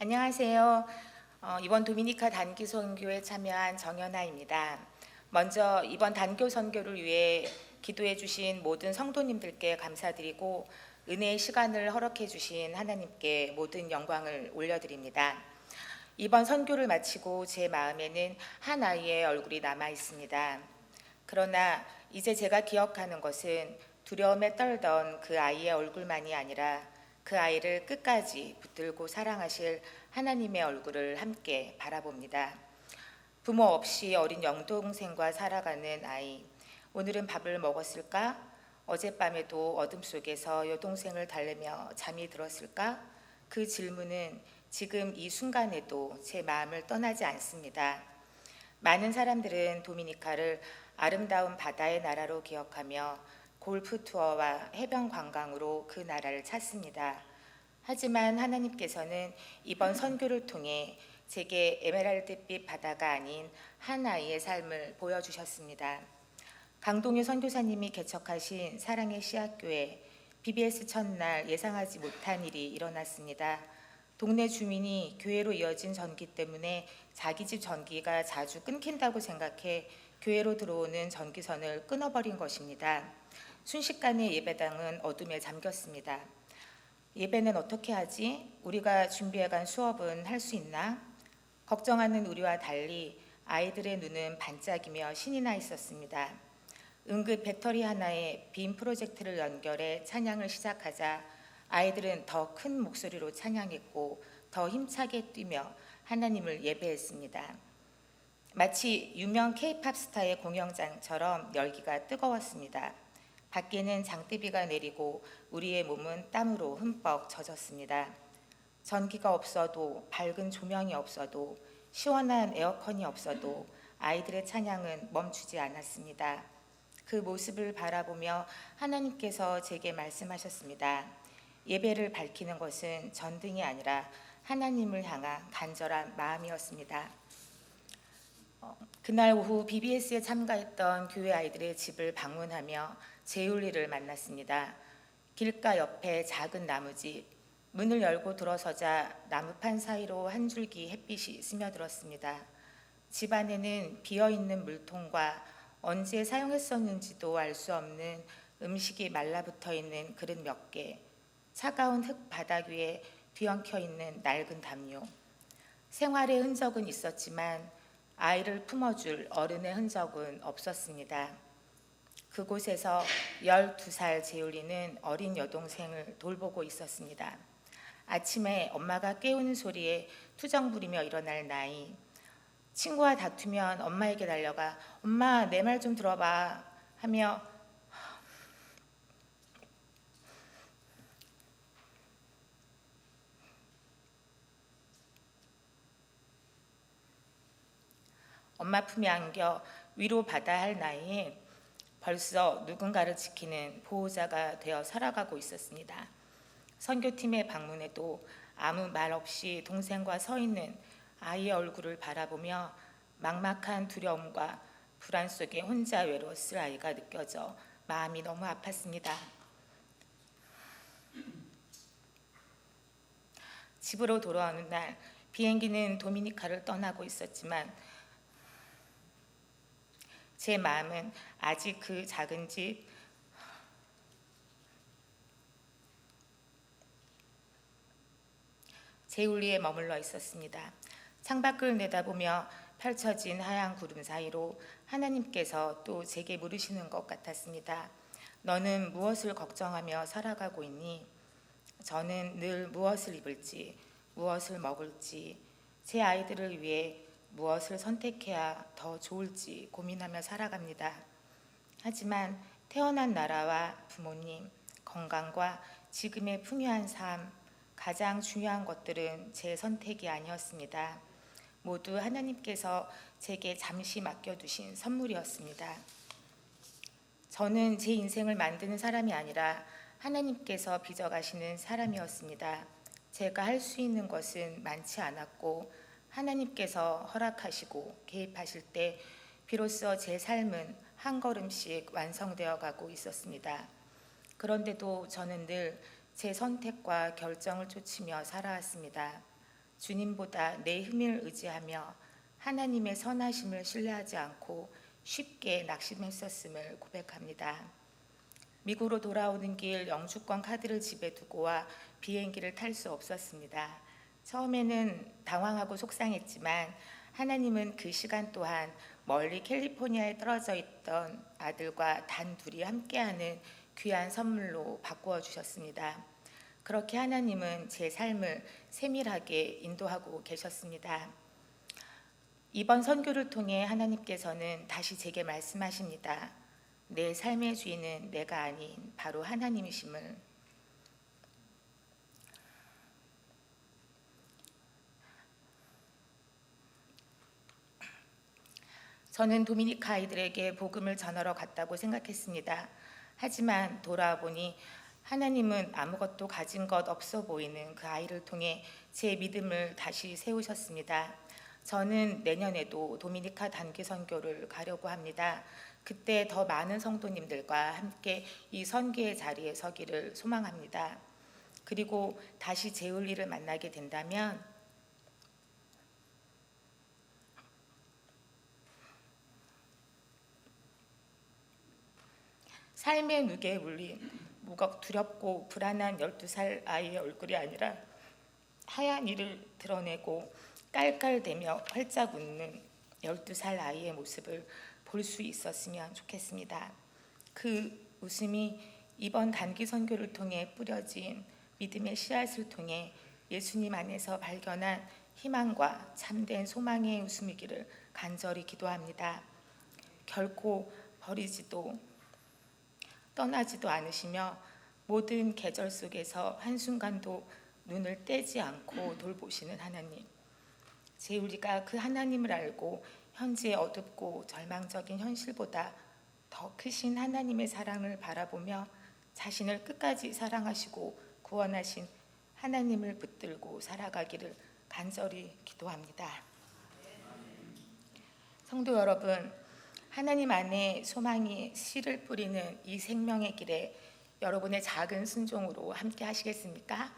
안녕하세요. 이번 도미니카 단기 선교에 참여한 정연아입니다. 먼저 이번 단교 선교를 위해 기도해 주신 모든 성도님들께 감사드리고 은혜의 시간을 허락해 주신 하나님께 모든 영광을 올려드립니다. 이번 선교를 마치고 제 마음에는 한 아이의 얼굴이 남아 있습니다. 그러나 이제 제가 기억하는 것은 두려움에 떨던 그 아이의 얼굴만이 아니라 그 아이를 끝까지 붙들고 사랑하실 하나님의 얼굴을 함께 바라봅니다. 부모 없이 어린 영동생과 살아가는 아이. 오늘은 밥을 먹었을까? 어젯밤에도 어둠 속에서 여동생을 달래며 잠이 들었을까? 그 질문은 지금 이 순간에도 제 마음을 떠나지 않습니다. 많은 사람들은 도미니카를 아름다운 바다의 나라로 기억하며 골프 투어와 해변 관광으로 그 나라를 찾습니다. 하지만 하나님께서는 이번 선교를 통해 제게 에메랄드빛 바다가 아닌 한 아이의 삶을 보여주셨습니다. 강동유 선교사님이 개척하신 사랑의 씨앗교회 BBS 첫날 예상하지 못한 일이 일어났습니다. 동네 주민이 교회로 이어진 전기 때문에 자기 집 전기가 자주 끊긴다고 생각해 교회로 들어오는 전기선을 끊어버린 것입니다. 순식간에 예배당은 어둠에 잠겼습니다. 예배는 어떻게 하지? 우리가 준비해간 수업은 할 수 있나? 걱정하는 우리와 달리 아이들의 눈은 반짝이며 신이 나 있었습니다. 응급 배터리 하나에 빔 프로젝트를 연결해 찬양을 시작하자 아이들은 더 큰 목소리로 찬양했고 더 힘차게 뛰며 하나님을 예배했습니다. 마치 유명 K-팝 스타의 공연장처럼 열기가 뜨거웠습니다. 밖에는 장대비가 내리고 우리의 몸은 땀으로 흠뻑 젖었습니다. 전기가 없어도 밝은 조명이 없어도 시원한 에어컨이 없어도 아이들의 찬양은 멈추지 않았습니다. 그 모습을 바라보며 하나님께서 제게 말씀하셨습니다. 예배를 밝히는 것은 전등이 아니라 하나님을 향한 간절한 마음이었습니다. 그날 오후 BBS에 참가했던 교회 아이들의 집을 방문하며 제율리를 만났습니다. 길가 옆에 작은 나무집, 문을 열고 들어서자 나무판 사이로 한 줄기 햇빛이 스며들었습니다. 집 안에는 비어있는 물통과 언제 사용했었는지도 알 수 없는 음식이 말라붙어 있는 그릇 몇 개, 차가운 흙 바닥 위에 뒤엉켜 있는 낡은 담요. 생활의 흔적은 있었지만 아이를 품어줄 어른의 흔적은 없었습니다. 그곳에서 12살 재율이는 어린 여동생을 돌보고 있었습니다. 아침에 엄마가 깨우는 소리에 투정 부리며 일어날 나이. 친구와 다투면 엄마에게 달려가 엄마 내 말 좀 들어봐 하며 엄마 품에 안겨 위로받아야 할 나이에 벌써 누군가를 지키는 보호자가 되어 살아가고 있었습니다. 선교팀의 방문에도 아무 말 없이 동생과 서 있는 아이의 얼굴을 바라보며 막막한 두려움과 불안 속에 혼자 외로웠을 아이가 느껴져 마음이 너무 아팠습니다. 집으로 돌아오는 날 비행기는 도미니카를 떠나고 있었지만 제 마음은 아직 그 작은 집 제울리에 머물러 있었습니다. 창밖을 내다보며 펼쳐진 하얀 구름 사이로 하나님께서 또 제게 물으시는 것 같았습니다. 너는 무엇을 걱정하며 살아가고 있니? 저는 늘 무엇을 입을지, 무엇을 먹을지, 제 아이들을 위해 무엇을 선택해야 더 좋을지 고민하며 살아갑니다. 하지만 태어난 나라와 부모님, 건강과 지금의 풍요한 삶, 가장 중요한 것들은 제 선택이 아니었습니다. 모두 하나님께서 제게 잠시 맡겨두신 선물이었습니다. 저는 제 인생을 만드는 사람이 아니라 하나님께서 빚어가시는 사람이었습니다. 제가 할 수 있는 것은 많지 않았고 하나님께서 허락하시고 개입하실 때 비로소 제 삶은 한 걸음씩 완성되어 가고 있었습니다. 그런데도 저는 늘 제 선택과 결정을 쫓으며 살아왔습니다. 주님보다 내 힘을 의지하며 하나님의 선하심을 신뢰하지 않고 쉽게 낙심했었음을 고백합니다. 미국으로 돌아오는 길 영주권 카드를 집에 두고 와 비행기를 탈 수 없었습니다. 처음에는 당황하고 속상했지만 하나님은 그 시간 또한 멀리 캘리포니아에 떨어져 있던 아들과 단둘이 함께하는 귀한 선물로 바꾸어 주셨습니다. 그렇게 하나님은 제 삶을 세밀하게 인도하고 계셨습니다. 이번 선교를 통해 하나님께서는 다시 제게 말씀하십니다. 내 삶의 주인은 내가 아닌 바로 하나님이심을. 저는 도미니카 아이들에게 복음을 전하러 갔다고 생각했습니다. 하지만 돌아와 보니 하나님은 아무것도 가진 것 없어 보이는 그 아이를 통해 제 믿음을 다시 세우셨습니다. 저는 내년에도 도미니카 단기 선교를 가려고 합니다. 그때 더 많은 성도님들과 함께 이 선교의 자리에 서기를 소망합니다. 그리고 다시 제울리를 만나게 된다면 삶의 무게에 물린 두렵고 불안한 12살 아이의 얼굴이 아니라 하얀 이를 드러내고 깔깔대며 활짝 웃는 12살 아이의 모습을 볼 수 있었으면 좋겠습니다. 그 웃음이 이번 단기 선교를 통해 뿌려진 믿음의 씨앗을 통해 예수님 안에서 발견한 희망과 참된 소망의 웃음이기를 간절히 기도합니다. 결코 버리지도 떠나지도 않으시며 모든 계절 속에서 한순간도 눈을 떼지 않고 돌보시는 하나님, 제우리가 그 하나님을 알고 현재의 어둡고 절망적인 현실보다 더 크신 하나님의 사랑을 바라보며 자신을 끝까지 사랑하시고 구원하신 하나님을 붙들고 살아가기를 간절히 기도합니다. 성도 여러분, 하나님 안에 소망이 씨를 뿌리는 이 생명의 길에 여러분의 작은 순종으로 함께 하시겠습니까?